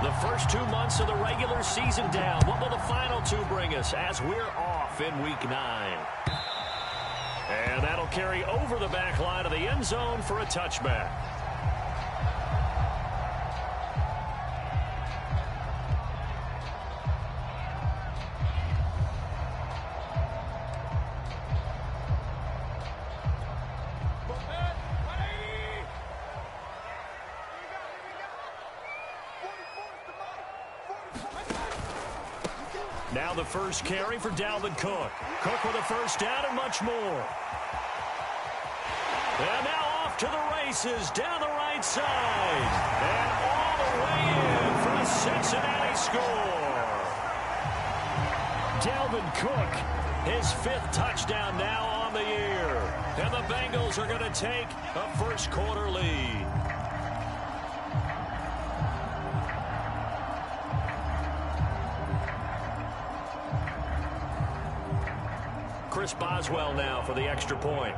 The first 2 months of the regular season down. What will the final two bring us as we're off in Week 9? And that'll carry over the back line of the end zone for a touchback. Now the first carry for Dalvin Cook. Cook with a first down and much more. And now off to the races down the right side. And all the way in for a Cincinnati score. Dalvin Cook, his 5th touchdown now on the year. And the Bengals are going to take a first quarter lead. Chris Boswell now for the extra point.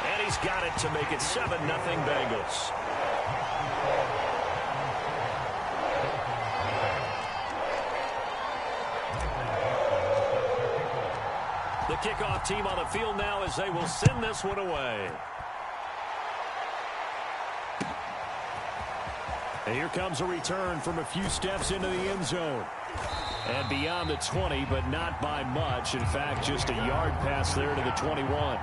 And he's got it to make it 7-0 Bengals. The kickoff team on the field now as they will send this one away. And here comes a return from a few steps into the end zone. And beyond the 20, but not by much. In fact, just a yard pass there to the 21.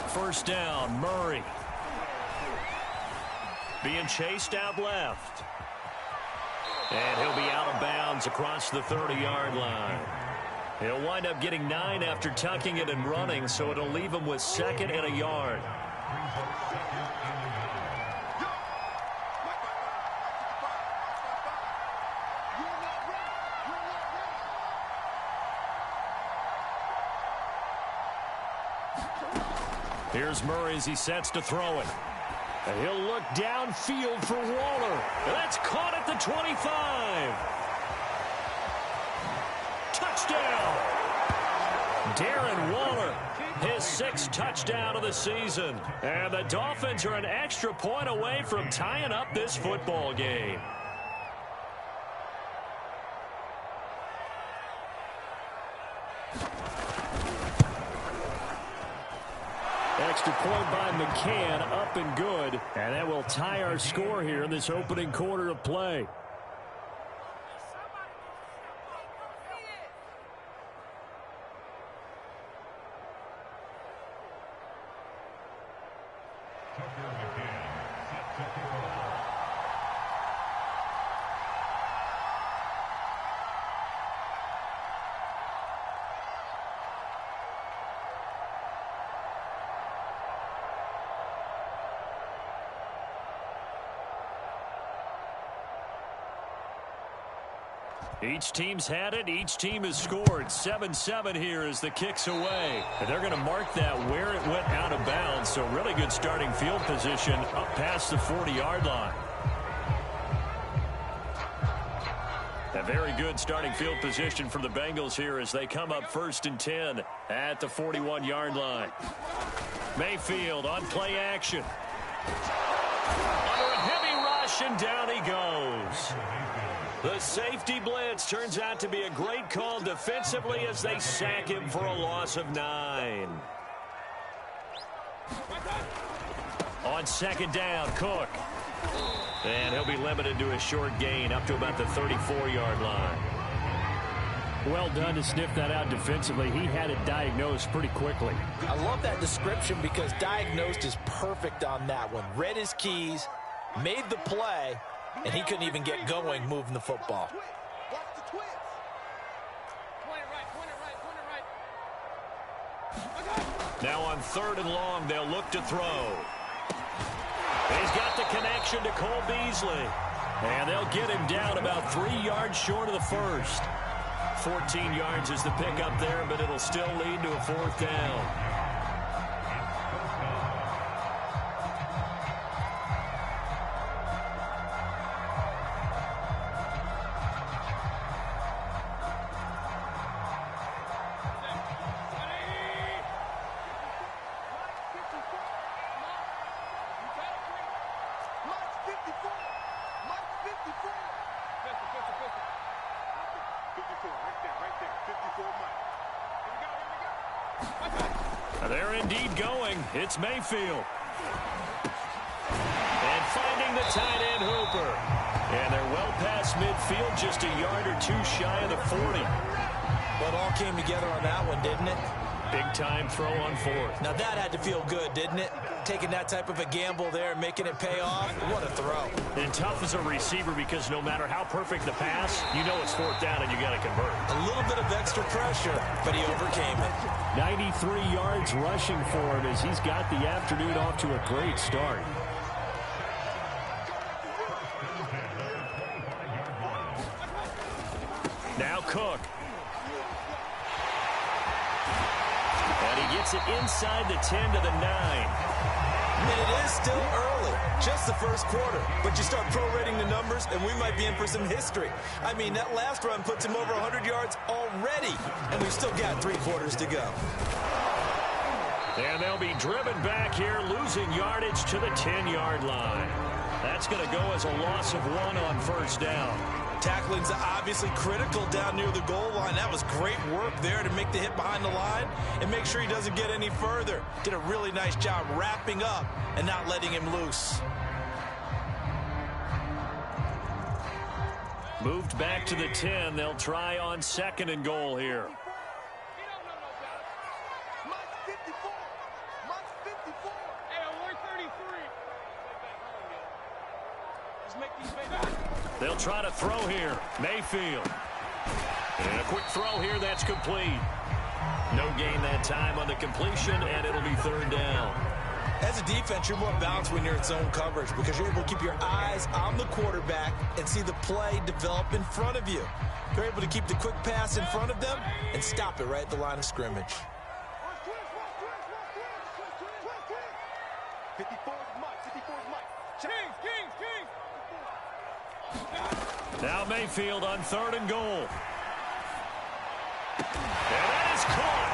First down, Murray. Being chased out left. And he'll be out of bounds across the 30-yard line. He'll wind up getting 9 after tucking it and running, so it'll leave him with 2nd and a yard. Here's Murray as he sets to throw it. And he'll look downfield for Waller. And that's caught at the 25. Touchdown. Darren Waller, his 6th touchdown of the season. And the Dolphins are an extra point away from tying up this football game. Extra point by McCann, up and good. And that will tie our score here in this opening quarter of play. Each team's had it. Each team has scored. 7-7 here as the kick's away. And they're going to mark that where it went out of bounds. So really good starting field position up past the 40-yard line. A very good starting field position for the Bengals here as they come up 1st and 10 at the 41-yard line. Mayfield on play action. Under a heavy rush, and down he goes. The safety blitz turns out to be a great call defensively as they sack him for a loss of 9. On 2nd down, Cook. And he'll be limited to a short gain up to about the 34-yard line. Well done to sniff that out defensively. He had it diagnosed pretty quickly. I love that description because diagnosed is perfect on that one. Read his keys, made the play, and he couldn't even get going moving the football. Now on 3rd and long, they'll look to throw. He's got the connection to Cole Beasley. And they'll get him down about 3 yards short of the first. 14 yards is the pickup there, but it'll still lead to a 4th down. They're indeed going. It's Mayfield. And finding the tight end Hooper. And they're well past midfield, just a yard or 2 shy of the 40. Well, it all came together on that one, didn't it? Big time throw on 4th. Now that had to feel good, didn't it? Taking that type of a gamble there and making it pay off. What a throw. And tough as a receiver because no matter how perfect the pass, you know it's 4th down and you got to convert. A little bit of extra pressure, but he overcame it. 93 yards rushing for him as he's got the afternoon off to a great start. Now Cook. And he gets it inside the 10 to the 9. I mean, it is still early, just the first quarter. But you start prorating the numbers, and we might be in for some history. I mean, that last run puts him over 100 yards already, and we've still got 3 quarters to go. And they'll be driven back here, losing yardage to the 10-yard line. That's going to go as a loss of 1 on 1st down. Tackling's obviously critical down near the goal line. That was great work there to make the hit behind the line and make sure he doesn't get any further. Did a really nice job wrapping up and not letting him loose. Moved back to the 10. They'll try on 2nd and goal here. They'll try to throw here. Mayfield. And a quick throw here. That's complete. No gain that time on the completion, and it'll be 3rd down. As a defense, you're more balanced when you're in zone coverage because you're able to keep your eyes on the quarterback and see the play develop in front of you. You're able to keep the quick pass in front of them and stop it right at the line of scrimmage. 54 is Mike. 54 is Mike. Kings. Now Mayfield on 3rd and goal. And that is caught.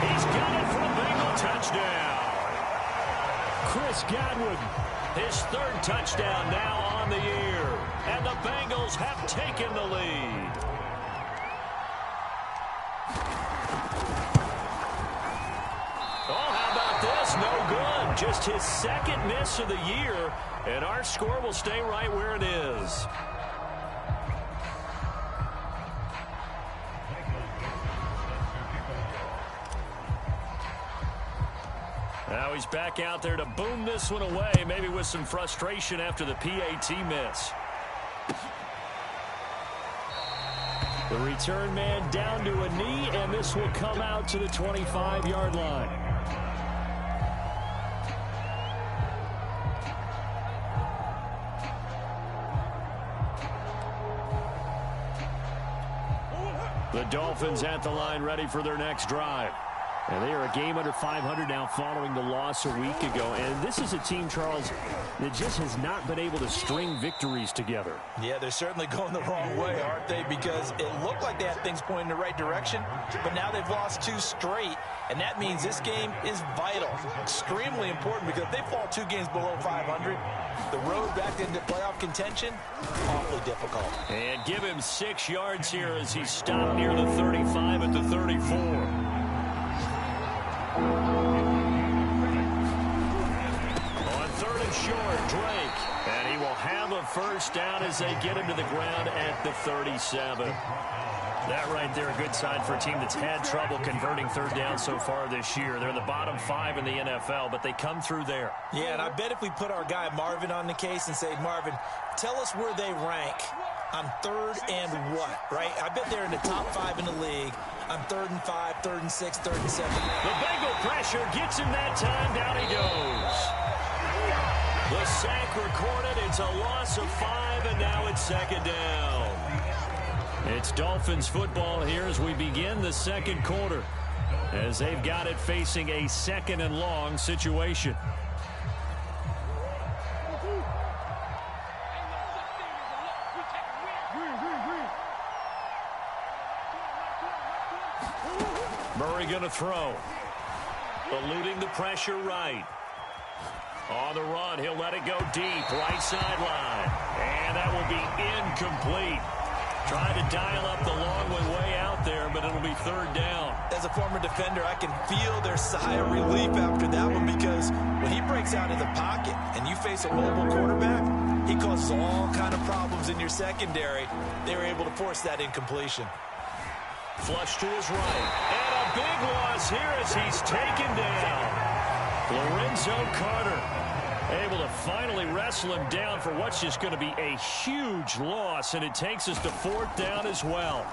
He's got it for a Bengal touchdown. Chris Godwin, his 3rd touchdown now on the year. And the Bengals have taken the lead. Oh, how about this? No good. Just his 2nd miss of the year. And our score will stay right where it is. Now he's back out there to boom this one away, maybe with some frustration after the PAT miss. The return man down to a knee, and this will come out to the 25-yard line. The Dolphins at the line ready for their next drive. And they are a game under 500 now following the loss a week ago. And this is a team, Charles, that just has not been able to string victories together. Yeah, they're certainly going the wrong way, aren't they? Because it looked like they had things pointing in the right direction, but now they've lost 2 straight. And that means this game is vital, extremely important, because if they fall 2 games below 500, the road back into playoff contention, awfully difficult. And give him 6 yards here as he's stopped near the 35 at the 34. On 3rd and short, Drake. And he will have a 1st down as they get him to the ground at the 37. That right there, a good sign for a team that's had trouble converting 3rd down so far this year. They're in the bottom 5 in the NFL, but they come through there. Yeah, and I bet if we put our guy Marvin on the case and say, Marvin, tell us where they rank on 3rd and what, right? I bet they're in the top 5 in the league. On 3rd and 5, 3rd and 6, 3rd and 7. The Bengal pressure gets him that time. Down he goes. The sack recorded. It's a loss of 5, and now it's 2nd down. It's Dolphins football here as we begin the 2nd quarter, as they've got it facing a 2nd and long situation. Murray going to throw. Eluding the pressure right. On the run, he'll let it go deep, right sideline. And that will be incomplete. Trying to dial up the long way out there, but it'll be 3rd down. As a former defender, I can feel their sigh of relief after that one, because when he breaks out of the pocket and you face a mobile quarterback, he causes all kind of problems in your secondary. They were able to force that incompletion. Flush to his right. And a big loss here as he's taken down. Lorenzo Carter able to finally wrestle him down for what's just going to be a huge loss, and it takes us to 4th down as well.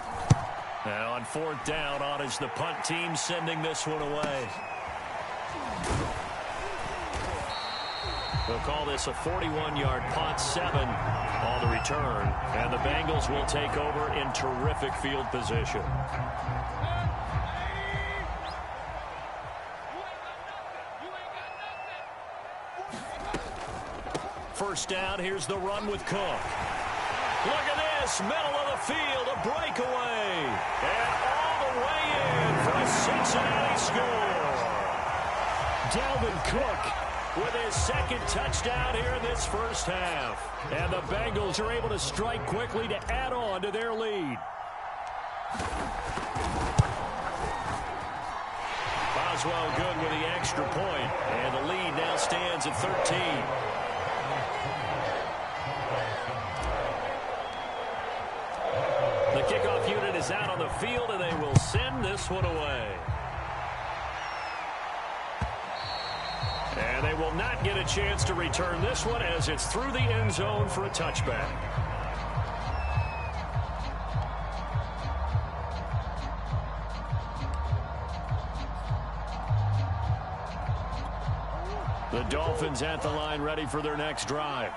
Now on 4th down, on is the punt team sending this one away. We'll call this a 41-yard punt, 7 on the return, and the Bengals will take over in terrific field position. First down, here's the run with Cook. Look at this, middle of the field, a breakaway. And all the way in for a Cincinnati score. Dalvin Cook with his 2nd touchdown here in this first half. And the Bengals are able to strike quickly to add on to their lead. Boswell good with the extra point, and the lead now stands at 13. The kickoff unit is out on the field, and they will send this one away. And they will not get a chance to return this one as it's through the end zone for a touchback. The Dolphins at the line ready for their next drive.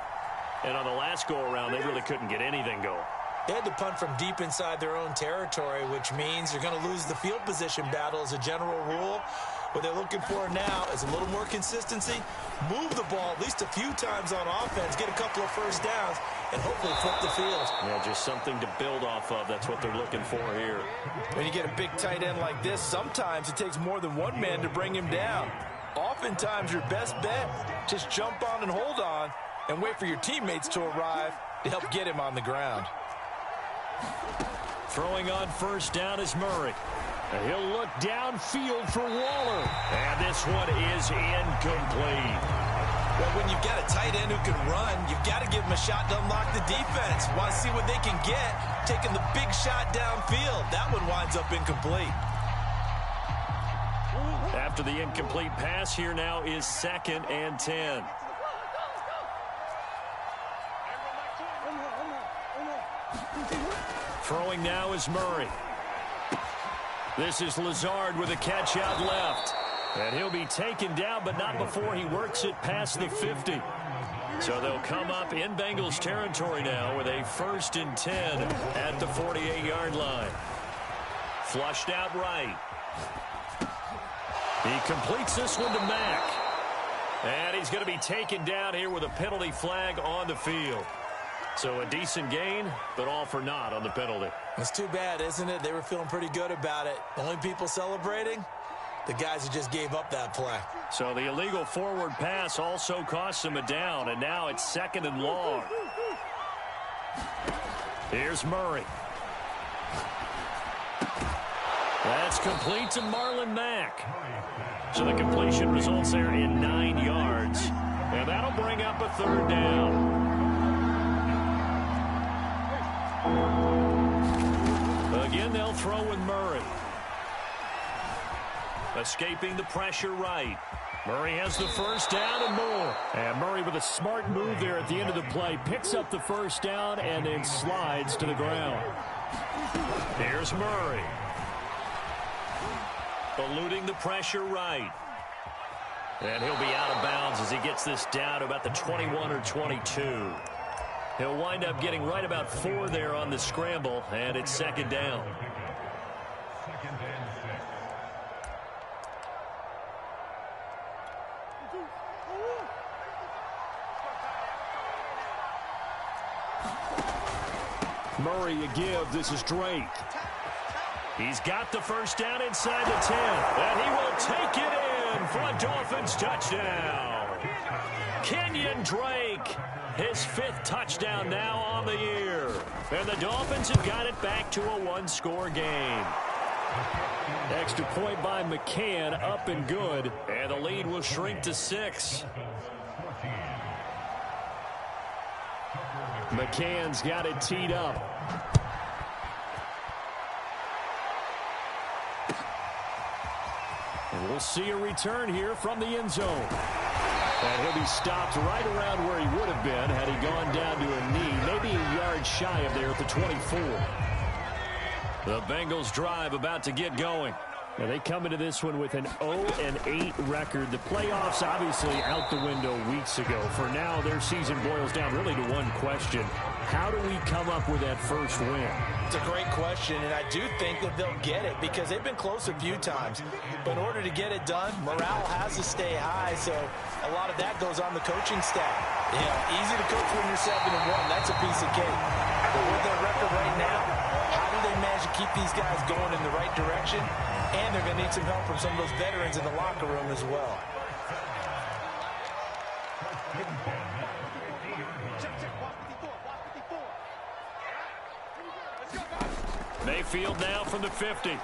And on the last go-around, they really couldn't get anything going. They had to punt from deep inside their own territory, which means you're going to lose the field position battle as a general rule. What they're looking for now is a little more consistency, move the ball at least a few times on offense, get a couple of first downs, and hopefully flip the field. Yeah, just something to build off of. That's what they're looking for here. When you get a big tight end like this, sometimes it takes more than one man to bring him down. Oftentimes, your best bet, just jump on and hold on and wait for your teammates to arrive to help get him on the ground. Throwing on first down is Murray. And he'll look downfield for Waller. And this one is incomplete. Well, when you've got a tight end who can run, you've got to give him a shot to unlock the defense. Want to see what they can get, taking the big shot downfield. That one winds up incomplete. After the incomplete pass, here now is 2nd and 10. Throwing now is Murray. This is Lazard with a catch out left. And he'll be taken down, but not before he works it past the 50. So they'll come up in Bengals territory now with a 1st and 10 at the 48-yard line. Flushed out right. He completes this one to Mack. And he's going to be taken down here with a penalty flag on the field. So a decent gain, but all for naught on the penalty. It's too bad, isn't it? They were feeling pretty good about it. The only people celebrating, the guys who just gave up that play. So the illegal forward pass also cost him a down, and now it's 2nd and long. Here's Murray. That's complete to Marlon Mack. So the completion results there in 9 yards. And that'll bring up a 3rd down. Again, they'll throw with Murray. Escaping the pressure right. Murray has the first down and more. And Murray with a smart move there at the end of the play. Picks up the first down and then slides to the ground. Here's Murray. Eluding the pressure right. And he'll be out of bounds as he gets this down to about the 21 or 22. He'll wind up getting right about 4 there on the scramble, and it's second down. Murray a give. This is Drake. He's got the first down inside the 10, and he will take it in for a Dolphins touchdown. Kenyon Drake, his 5th touchdown now on the year. And the Dolphins have got it back to a 1-score game. Extra point by McCann, up and good, and the lead will shrink to 6. McCann's got it teed up. And we'll see a return here from the end zone. And he'll be stopped right around where he would have been had he gone down to a knee, maybe a yard shy of there at the 24. The Bengals drive about to get going. Now they come into this one with an 0-8 record. The playoffs obviously out the window weeks ago. For now, their season boils down really to one question. How do we come up with that first win? It's a great question, and I do think that they'll get it because they've been close a few times. But in order to get it done, morale has to stay high, so a lot of that goes on the coaching staff. You know, easy to coach when you're 7-1. That's a piece of cake. But with their record right now, how do they manage to keep these guys going in the right direction? And they're going to need some help from some of those veterans in the locker room as well. Mayfield now from the 50.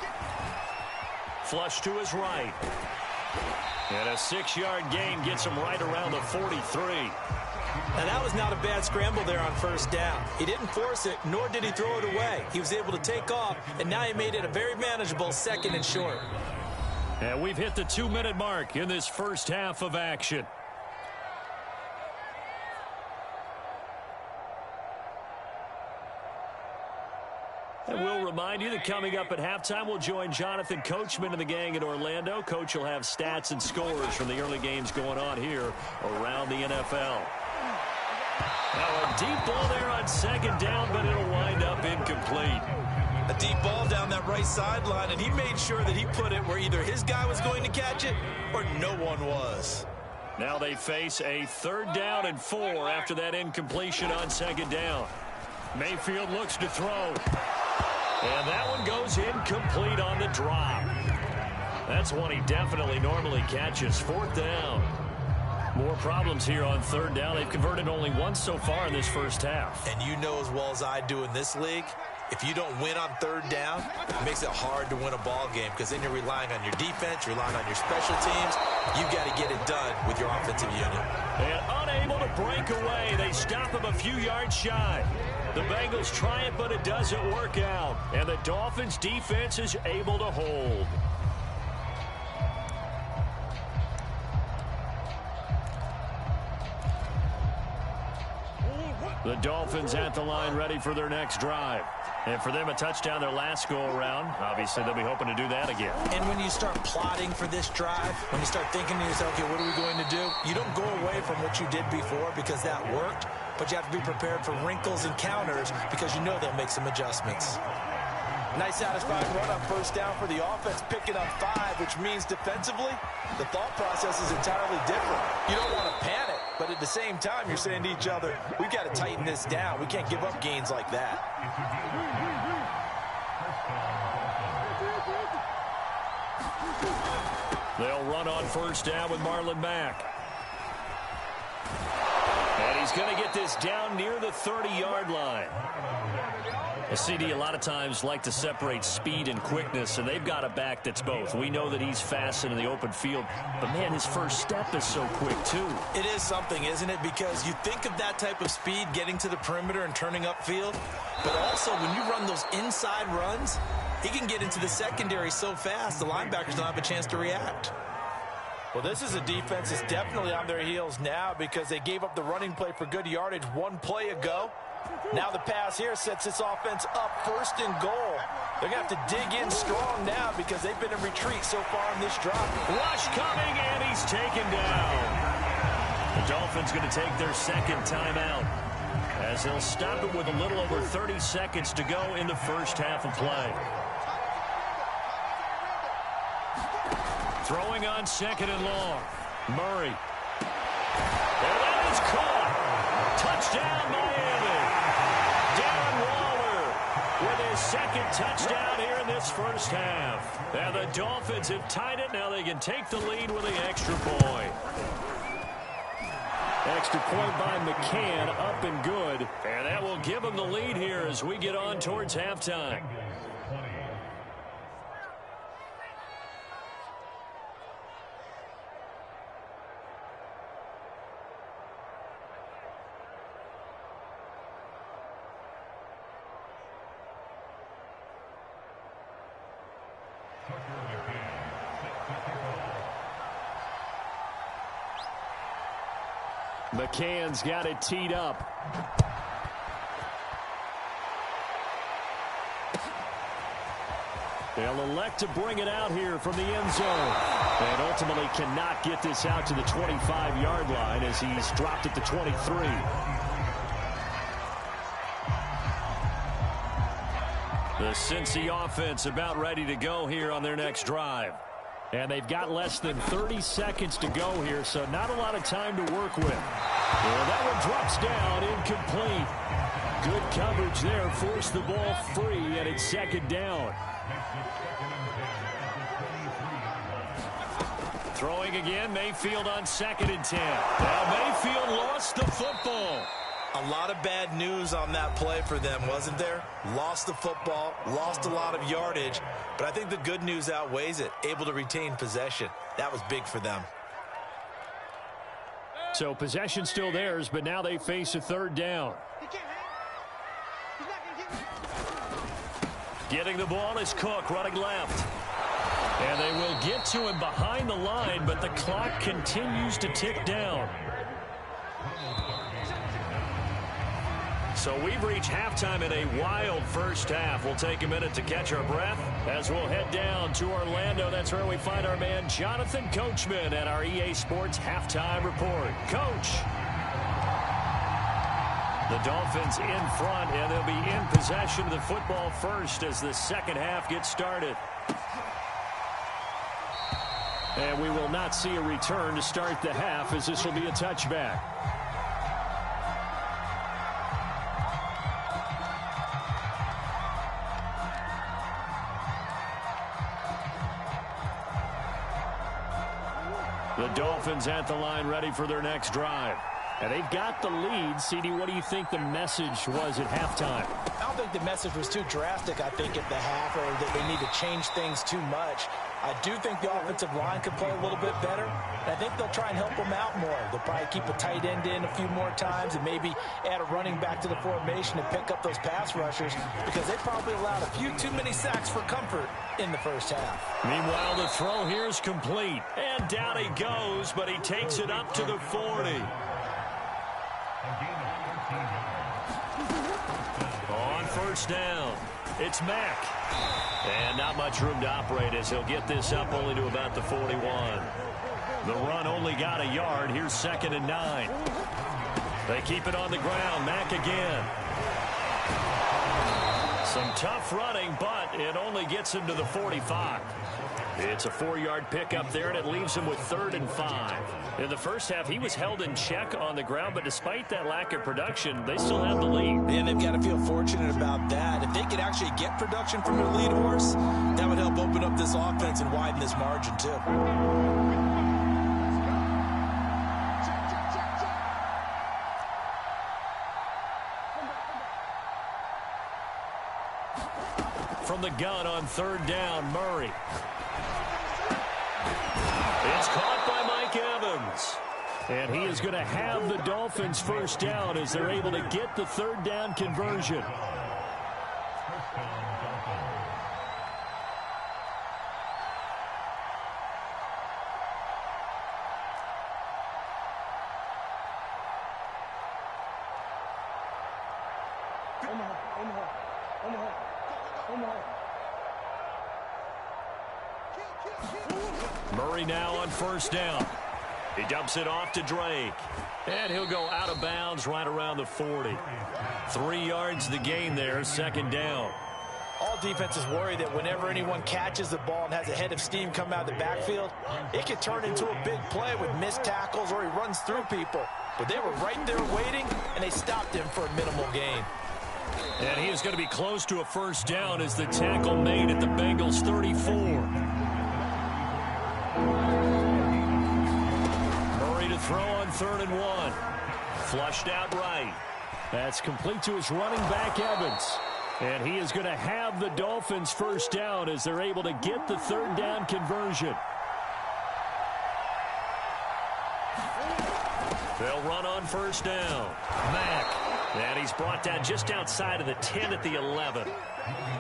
Flush to his right. And a 6-yard gain gets him right around the 43. Now, that was not a bad scramble there on first down. He didn't force it, nor did he throw it away. He was able to take off, and now he made it a very manageable 2nd and short. And we've hit the 2-minute mark in this first half of action. And we'll remind you that coming up at halftime, we'll join Jonathan Coachman and the gang in Orlando. Coach will have stats and scores from the early games going on here around the NFL. Now a deep ball there on 2nd down, but it'll wind up incomplete. A deep ball down that right sideline, and he made sure that he put it where either his guy was going to catch it or no one was. Now they face a 3rd down and 4 after that incompletion on 2nd down. Mayfield looks to throw. And that one goes incomplete on the drop. That's one he definitely normally catches. 4th down. More problems here on 3rd down. They've converted only once so far in this first half. And you know as well as I do in this league, if you don't win on 3rd down, it makes it hard to win a ball game because then you're relying on your defense, you're relying on your special teams. You've got to get it done with your offensive unit. And unable to break away. They stop him a few yards shy. The Bengals try it, but it doesn't work out. And the Dolphins' defense is able to hold. The Dolphins at the line ready for their next drive. And for them, a touchdown their last go-around. Obviously, they'll be hoping to do that again. And when you start plotting for this drive, when you start thinking to yourself, okay, what are we going to do? You don't go away from what you did before because that worked, but you have to be prepared for wrinkles and counters because you know they'll make some adjustments. Nice satisfying run on first down for the offense, picking up 5, which means defensively, the thought process is entirely different. You don't want to panic, but at the same time, you're saying to each other, we've got to tighten this down. We can't give up gains like that. They'll run on first down with Marlon Mack. And he's going to get this down near the 30-yard line. A CD a lot of times like to separate speed and quickness, and they've got a back that's both. We know that he's fast in the open field, but, man, his first step is so quick, too. It is something, isn't it? Because you think of that type of speed getting to the perimeter and turning upfield, but also when you run those inside runs, he can get into the secondary so fast the linebackers don't have a chance to react. Well, this is a defense that's definitely on their heels now because they gave up the running play for good yardage one play ago. Now the pass here sets this offense up 1st and goal. They're going to have to dig in strong now because they've been in retreat so far in this drive. Rush coming, and he's taken down. The Dolphins going to take their 2nd timeout as they'll stop it with a little over 30 seconds to go in the first half of play. Throwing on 2nd and long. Murray. And that is caught. Touchdown, Miami. Darren Waller with his 2nd touchdown here in this first half. And the Dolphins have tied it. Now they can take the lead with the extra point. Extra point by McCann, up and good. And that will give them the lead here as we get on towards halftime. McCann's got it teed up. They'll elect to bring it out here from the end zone. And ultimately cannot get this out to the 25-yard line as he's dropped at the 23. The Cincy offense about ready to go here on their next drive. And they've got less than 30 seconds to go here, so not a lot of time to work with. Well, that one drops down, incomplete. Good coverage there, forced the ball free, and it's 2nd down. Throwing again, Mayfield on 2nd and 10. Now Mayfield lost the football. A lot of bad news on that play for them, wasn't there? Lost the football, lost a lot of yardage, but I think the good news outweighs it. Able to retain possession. That was big for them. So possession still theirs, but now they face a 3rd down. Getting the ball is Cook running left. And they will get to him behind the line, but the clock continues to tick down. So we've reached halftime in a wild first half. We'll take a minute to catch our breath as we'll head down to Orlando. That's where we find our man Jonathan Coachman at our EA Sports Halftime Report. Coach. The Dolphins in front, and they'll be in possession of the football first as the 2nd half gets started. And we will not see a return to start the half as this will be a touchback. The Dolphins at the line ready for their next drive. And they've got the lead. CD, what do you think the message was at halftime? I don't think the message was too drastic, I think, at the half, or that they need to change things too much. I do think the offensive line could play a little bit better. And I think they'll try and help them out more. They'll probably keep a tight end in a few more times and maybe add a running back to the formation and pick up those pass rushers because they probably allowed a few too many sacks for comfort in the first half. Meanwhile, the throw here is complete. And down he goes, but he takes it up to the 40. On 1st down, it's Mack. And not much room to operate as he'll get this up only to about the 41. The run only got a yard. Here's 2nd and 9. They keep it on the ground. Mack again. Some tough running, but it only gets him to the 45. It's a 4-yard pickup there, and it leaves him with 3rd and 5. In the first half, he was held in check on the ground, but despite that lack of production, they still have the lead. And they've got to feel fortunate about that. If they could actually get production from their lead horse, that would help open up this offense and widen this margin, too. From the gun on 3rd down, Murray. It's caught by Mike Evans. And he is going to have the Dolphins 1st down as they're able to get the 3rd down conversion. Murray now on first down. He dumps it off to Drake. And he'll go out of bounds right around the 40. 3 yards the gain there, second down. All defenses worry that whenever anyone catches the ball and has a head of steam come out of the backfield, it can turn into a big play with missed tackles or he runs through people. But they were right there waiting, and they stopped him for a minimal gain. And he is going to be close to a first down as the tackle made at the Bengals 34. Murray to throw on 3rd and 1. Flushed out right. That's complete to his running back, Evans. And he is going to have the Dolphins first down as they're able to get the 3rd down conversion. They'll run on first down. Mack. And he's brought down just outside of the 10 at the 11.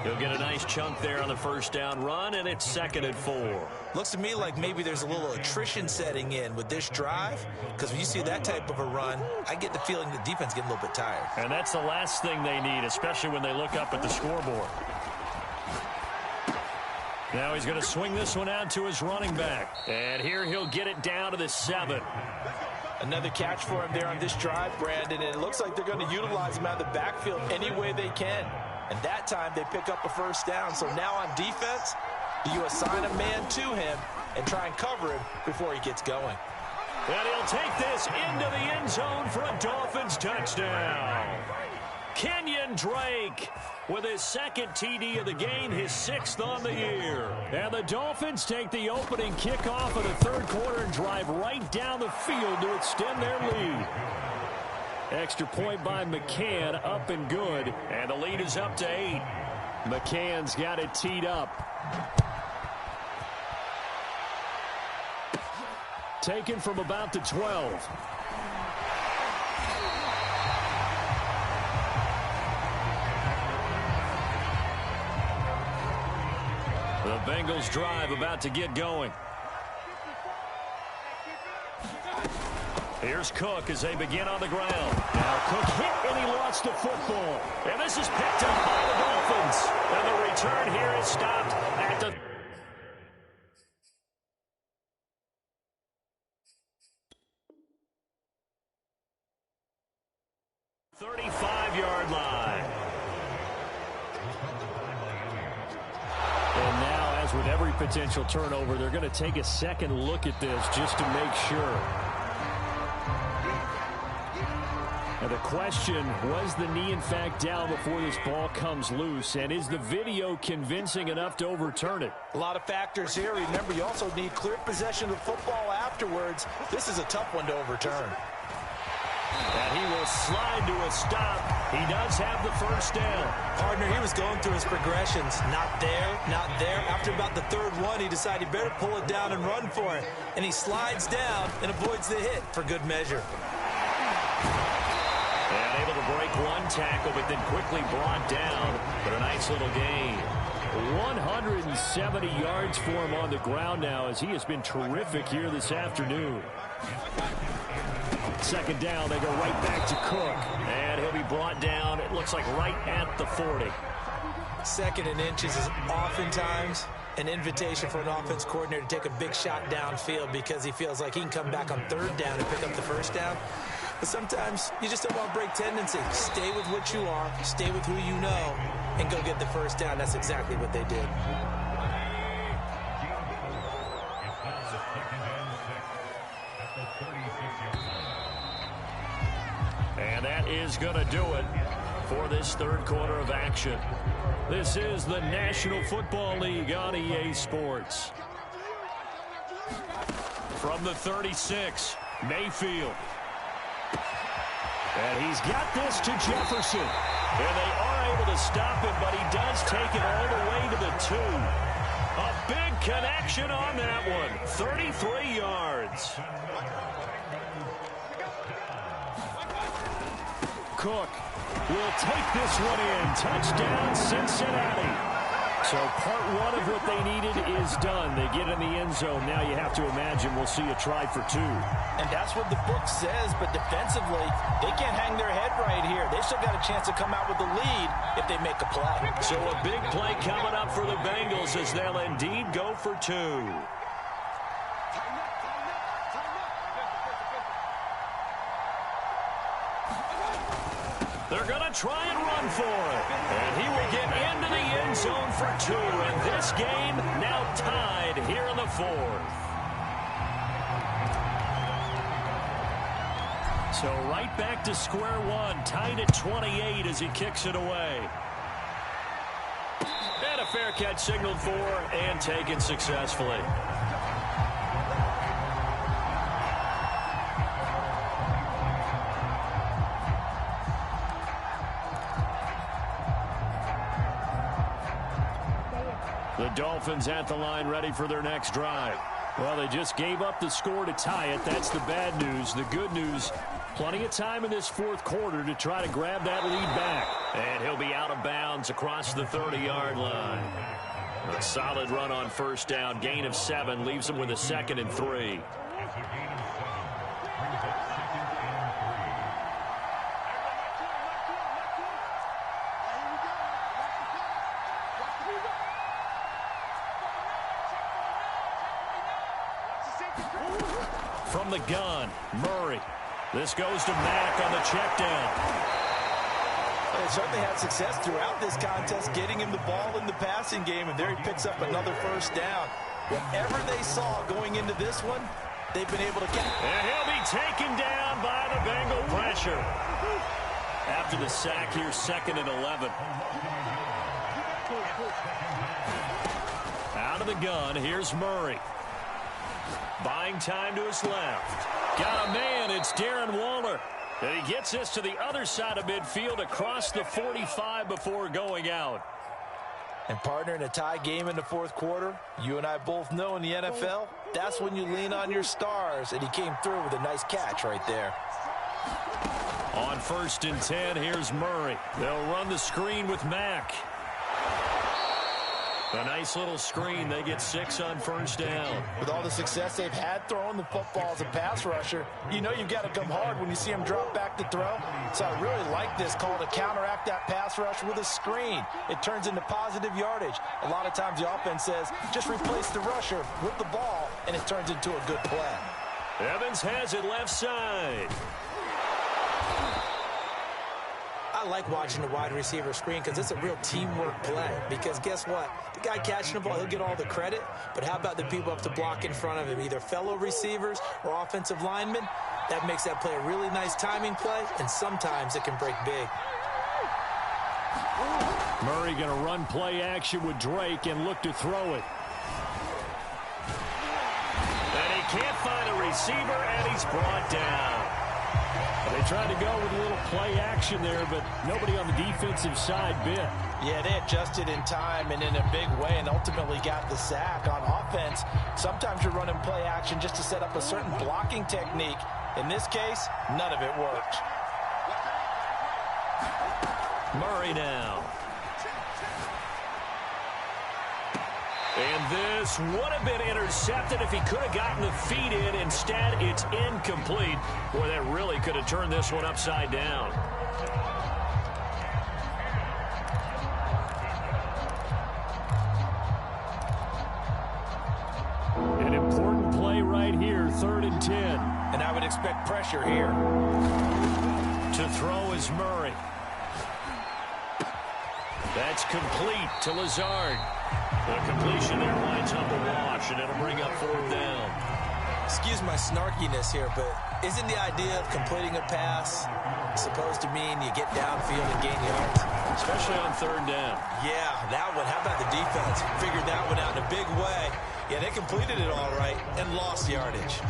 He'll get a nice chunk there on the first down run, and it's 2nd and 4. Looks to me like maybe there's a little attrition setting in with this drive, because when you see that type of a run, I get the feeling the defense getting a little bit tired. And that's the last thing they need, especially when they look up at the scoreboard. Now he's going to swing this one out to his running back. And here he'll get it down to the 7. Another catch for him there on this drive, Brandon, and it looks like they're going to utilize him out of the backfield any way they can. And that time they pick up a first down. So now on defense, do you assign a man to him and try and cover him before he gets going? And he'll take this into the end zone for a Dolphins touchdown. Kenyon Drake with his 2nd TD of the game, his 6th on the year. And the Dolphins take the opening kickoff of the 3rd quarter and drive right down the field to extend their lead. Extra point by McCann, up and good. And the lead is up to 8. McCann's got it teed up. Taken from about the 12. The Bengals drive about to get going. Here's Cook as they begin on the ground. Now Cook hit and he lost the football. And this is picked up by the Dolphins. And the return here is stopped at the 35-yard line. And now, as with every potential turnover, they're going to take a second look at this just to make sure. And the question, was the knee in fact down before this ball comes loose? And is the video convincing enough to overturn it? A lot of factors here. Remember, you also need clear possession of the football afterwards. This is a tough one to overturn. And he will slide to a stop. He does have the first down. Partner, he was going through his progressions. Not there, not there. After about the 3rd one, he decided he better pull it down and run for it. And he slides down and avoids the hit for good measure. And able to break one tackle, but then quickly brought down. But a nice little gain. 170 yards for him on the ground now as he has been terrific here this afternoon. 2nd down, they go right back to Cook. And he'll be brought down, it looks like right at the 40. 2nd and inches is oftentimes an invitation for an offense coordinator to take a big shot downfield because he feels like he can come back on 3rd down and pick up the first down. But sometimes you just don't want to break tendency. Stay with what you are, stay with who you know, and go get the first down. That's exactly what they did. And that is going to do it for this 3rd quarter of action. This is the National Football League on EA Sports. From the 36, Mayfield. And he's got this to Jefferson. And they are able to stop him, but he does take it all the way to the 2. A big connection on that one. 33 yards. Cook will take this one in. Touchdown, Cincinnati. So part one of what they needed is done. They get in the end zone. Now you have to imagine we'll see a try for two. And that's what the book says, but defensively, they can't hang their head right here. They still got a chance to come out with the lead if they make a play. So a big play coming up for the Bengals as they'll indeed go for two. They're going to try and run for it. And he will get into the end zone for two. And this game now tied here in the fourth. So right back to square one. Tied at 28 as he kicks it away. And a fair catch signaled for and taken successfully. The Dolphins at the line ready for their next drive. Well, they just gave up the score to tie it. That's the bad news. The good news, plenty of time in this fourth quarter to try to grab that lead back. And he'll be out of bounds across the 30-yard line. A solid run on first down. Gain of 7 leaves him with a 2nd and 3. From the gun, Murray. This goes to Mack on the check down. They certainly had success throughout this contest, getting him the ball in the passing game, and there he picks up another first down. Whatever they saw going into this one, they've been able to get. And he'll be taken down by the Bengal pressure. After the sack here, 2nd and 11. Out of the gun, here's Murray. Buying time to his left. Got a man, it's Darren Waller. And he gets this to the other side of midfield across the 45 before going out. And partner, in a tie game in the fourth quarter, you and I both know in the NFL, that's when you lean on your stars. And he came through with a nice catch right there. On 1st and 10, here's Murray. They'll run the screen with Mack. A nice little screen. They get 6 on first down. With all the success they've had throwing the football as a pass rusher, you know you've got to come hard when you see him drop back to throw. So I really like this call to counteract that pass rush with a screen. It turns into positive yardage. A lot of times the offense says, just replace the rusher with the ball, and it turns into a good play. Evans has it left side. I like watching the wide receiver screen because it's a real teamwork play. Because guess what? The guy catching the ball, he'll get all the credit. But how about the people up to block in front of him, either fellow receivers or offensive linemen? That makes that play a really nice timing play, and sometimes it can break big. Murray going to run play action with Drake and look to throw it. And he can't find a receiver, and he's brought down. They tried to go with a little play action there, but nobody on the defensive side bit. Yeah, they adjusted in time and in a big way and ultimately got the sack. On offense, sometimes you're running play action just to set up a certain blocking technique. In this case, none of it worked. Murray now. And this would have been intercepted if he could have gotten the feet in. Instead, it's incomplete. Boy, that really could have turned this one upside down. An important play right here, 3rd and 10. And I would expect pressure here. To throw is Murray. That's complete to Lazard. The completion there winds up a wash, and it'll bring up 4th down. Excuse my snarkiness here, but isn't the idea of completing a pass supposed to mean you get downfield and gain yards? Especially on 3rd down. Yeah, that one. How about the defense? Figured that one out in a big way. Yeah, they completed it all right and lost yardage.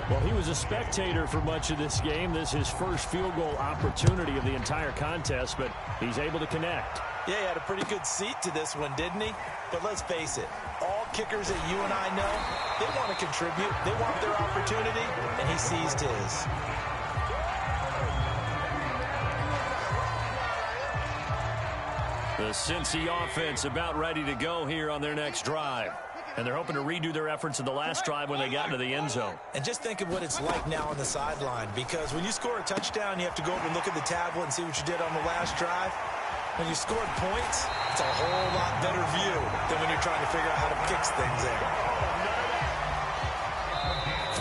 Well, he was a spectator for much of this game. This is his first field goal opportunity of the entire contest, but he's able to connect. Yeah, he had a pretty good seat to this one, didn't he? But let's face it, all kickers that you and I know, they want to contribute. They want their opportunity, and he seized his. The Cincy offense about ready to go here on their next drive. And they're hoping to redo their efforts in the last drive when they got into the end zone. And just think of what it's like now on the sideline, because when you score a touchdown, you have to go over and look at the tablet and see what you did on the last drive. When you scored points, it's a whole lot better view than when you're trying to figure out how to fix things there.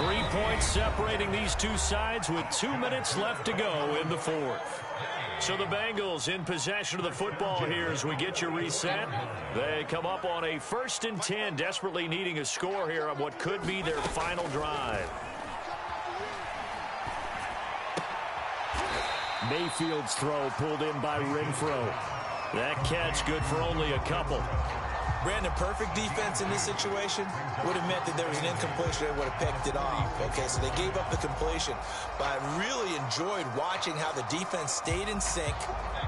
3 points separating these two sides with 2 minutes left to go in the fourth. So the Bengals in possession of the football here as we get you reset. They come up on a 1st and 10, desperately needing a score here on what could be their final drive. Mayfield's throw pulled in by Renfro. That catch good for only a couple. Brandon, perfect defense in this situation would have meant that there was an incompletion. They would have picked it off. Okay, so they gave up the completion. But I really enjoyed watching how the defense stayed in sync,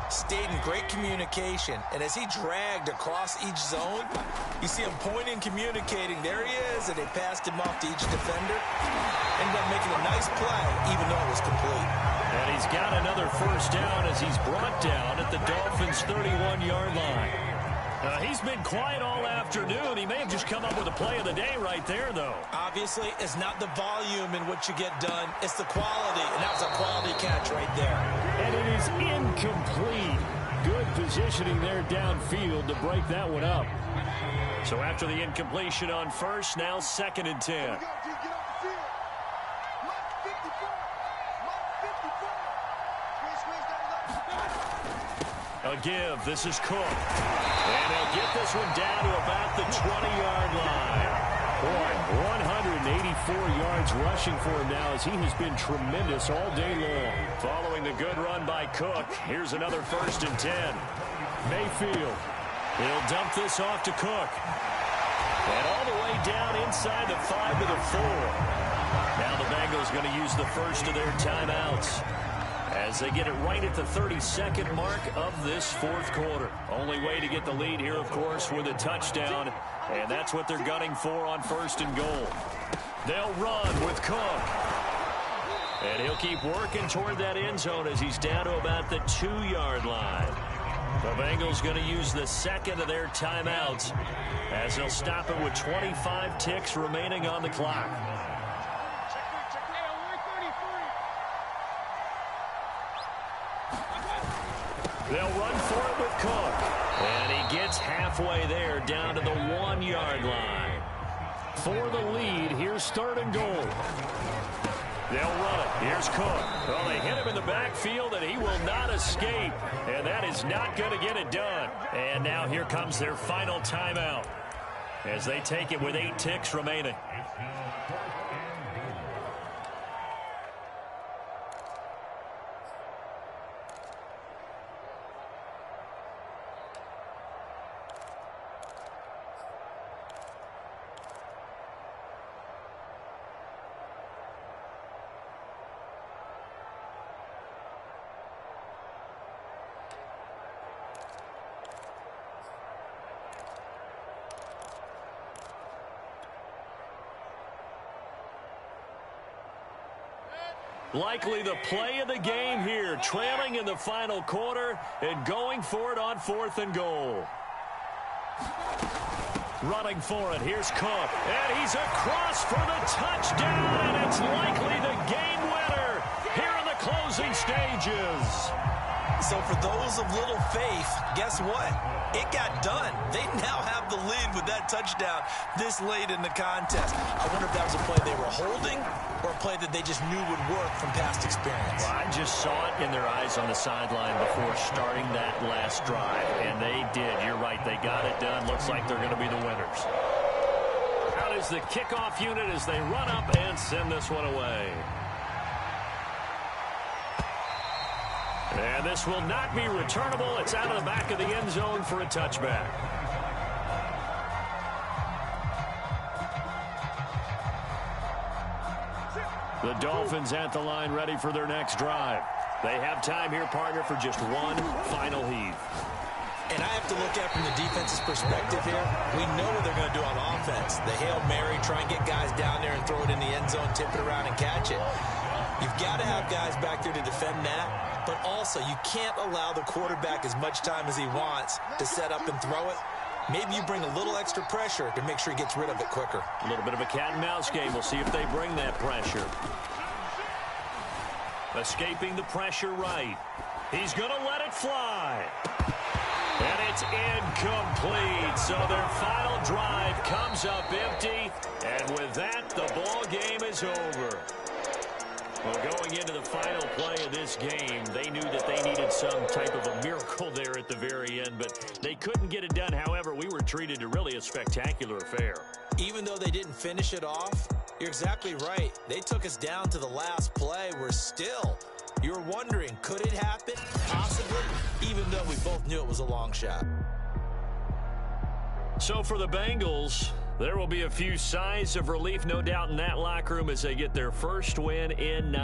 stayed in great communication. And as he dragged across each zone, you see him pointing, communicating. There he is, and they passed him off to each defender. Ended up making a nice play, even though it was complete. And he's got another first down as he's brought down at the Dolphins' 31-yard line. He's been quiet all afternoon. He may have just come up with a play of the day right there, though. Obviously, it's not the volume in what you get done. It's the quality, and that was a quality catch right there. And it is incomplete. Good positioning there downfield to break that one up. So after the incompletion on first, now 2nd and 10. A give. This is Cook. And they'll get this one down to about the 20-yard line. Boy, 184 yards rushing for him now as he has been tremendous all day long. Following the good run by Cook, here's another 1st and 10. Mayfield. He'll dump this off to Cook. And all the way down inside the 5 to the 4. Now the Bengals going to use the first of their timeouts as they get it right at the 32nd mark of this fourth quarter. Only way to get the lead here, of course, with a touchdown, and that's what they're gunning for on 1st and goal. They'll run with Cook. And he'll keep working toward that end zone as he's down to about the 2-yard line. The Bengals going to use the second of their timeouts as they'll stop it with 25 ticks remaining on the clock. They'll run for it with Cook. And he gets halfway there down to the 1-yard line. For the lead, here's 3rd and goal. They'll run it. Here's Cook. Well, they hit him in the backfield, and he will not escape. And that is not going to get it done. And now here comes their final timeout as they take it with 8 ticks remaining. Likely the play of the game here, trailing in the final quarter and going for it on 4th and goal. Running for it, here's Cook, and he's across for the touchdown, and it's likely the game winner here in the closing stages. So for those of little faith, guess what? It got done. They now have the lead with that touchdown this late in the contest. I wonder if that was a play they were holding or a play that they just knew would work from past experience. Well, I just saw it in their eyes on the sideline before starting that last drive, and they did. You're right. They got it done. Looks like they're going to be the winners. Out is the kickoff unit as they run up and send this one away. And this will not be returnable. It's out of the back of the end zone for a touchback. The Dolphins at the line ready for their next drive. They have time here, partner, for just one final heave. And I have to look at from the defense's perspective here. We know what they're going to do on offense. The Hail Mary, try and get guys down there and throw it in the end zone, tip it around and catch it. You've got to have guys back there to defend that. But also, you can't allow the quarterback as much time as he wants to set up and throw it. Maybe you bring a little extra pressure to make sure he gets rid of it quicker. A little bit of a cat and mouse game. We'll see if they bring that pressure. Escaping the pressure right. He's going to let it fly. And it's incomplete. So their final drive comes up empty. And with that, the ball game is over. Well, going into the final play of this game, they knew that they needed some type of a miracle there at the very end, but they couldn't get it done. However, we were treated to really a spectacular affair. Even though they didn't finish it off, you're exactly right. They took us down to the last play. We're still, you were wondering, could it happen? Possibly, even though we both knew it was a long shot. So for the Bengals, there will be a few sighs of relief, no doubt, in that locker room as they get their first win in